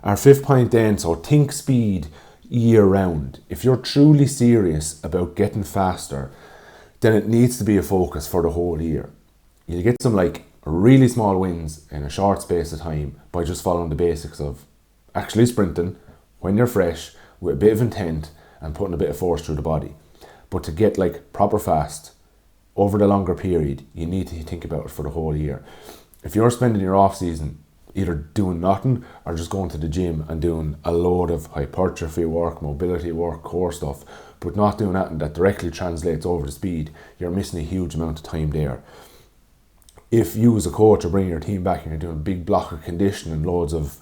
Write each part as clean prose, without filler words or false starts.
Our fifth point then, so think speed year round. If you're truly serious about getting faster, then it needs to be a focus for the whole year. You'll get some like really small wins in a short space of time by just following the basics of actually sprinting when you're fresh with a bit of intent and putting a bit of force through the body. But to get like proper fast over the longer period, you need to think about it for the whole year. If you're spending your off season either doing nothing or just going to the gym and doing a load of hypertrophy work, mobility work, core stuff, but not doing anything that directly translates over to speed, you're missing a huge amount of time there. If you as a coach are bringing your team back and you're doing a big block of conditioning, loads of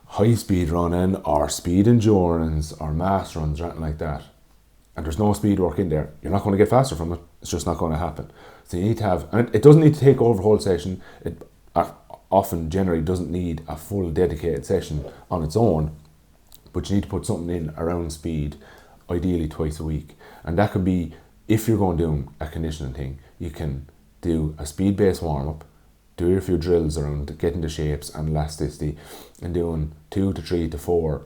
high speed running or speed endurance or mass runs or anything like that, and there's no speed work in there, you're not going to get faster from it. It's just not going to happen. So you need to have, and it doesn't need to take over the whole session. It often generally doesn't need a full dedicated session on its own, but you need to put something in around speed, ideally twice a week. And that could be, if you're going doing a conditioning thing, you can do a speed-based warm-up, do a few drills around getting the shapes and elasticity, and doing 2 to 3 to 4,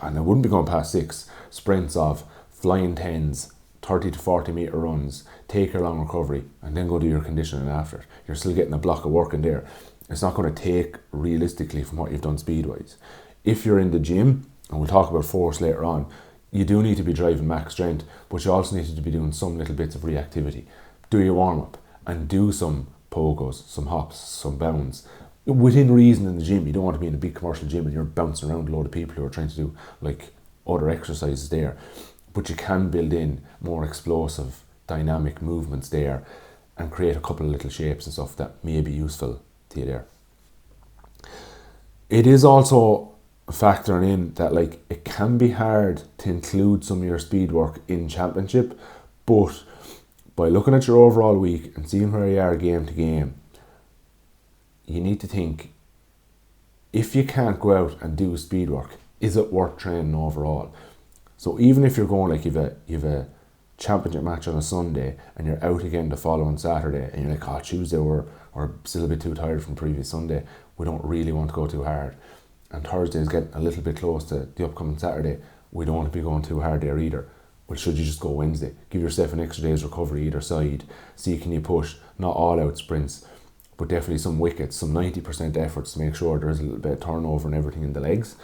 and I wouldn't be going past 6 sprints of flying 10s, 30 to 40 meter runs, take your long recovery, and then go do your conditioning after. You're still getting a block of work in there. It's not going to take realistically from what you've done speed-wise. If you're in the gym, and we'll talk about force later on, you do need to be driving max strength, but you also need to be doing some little bits of reactivity. Do your warm-up and do some pogos, some hops, some bounds. Within reason in the gym. You don't want to be in a big commercial gym and you're bouncing around a load of people who are trying to do like other exercises there. But you can build in more explosive, dynamic movements there and create a couple of little shapes and stuff that may be useful to you there. It is also factoring in that like it can be hard to include some of your speed work in championship, but by looking at your overall week and seeing where you are game to game, you need to think, if you can't go out and do speed work, is it worth training overall? So even if you're going like you've a championship match on a Sunday and you're out again the following Saturday and you're like, oh, Tuesday we're still a bit too tired from the previous Sunday, we don't really want to go too hard, and Thursday is getting a little bit close to the upcoming Saturday, we don't want to be going too hard there either. Well, should you just go Wednesday? Give yourself an extra day's recovery either side. See, can you push, not all out sprints, but definitely some wickets, some 90% efforts to make sure there's a little bit of turnover and everything in the legs.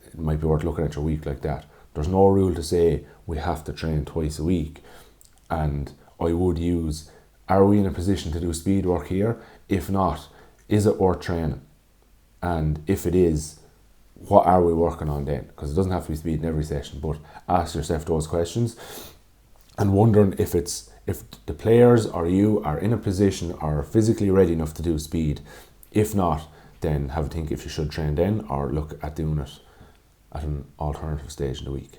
It might be worth looking at your week like that. There's no rule to say we have to train twice a week. And I would use, are we in a position to do speed work here? If not, is it worth training? And if it is, what are we working on then? Because it doesn't have to be speed in every session, but ask yourself those questions and wondering if the players or you are in a position or physically ready enough to do speed. If not, then have a think if you should train then or look at doing it at an alternative stage in the week.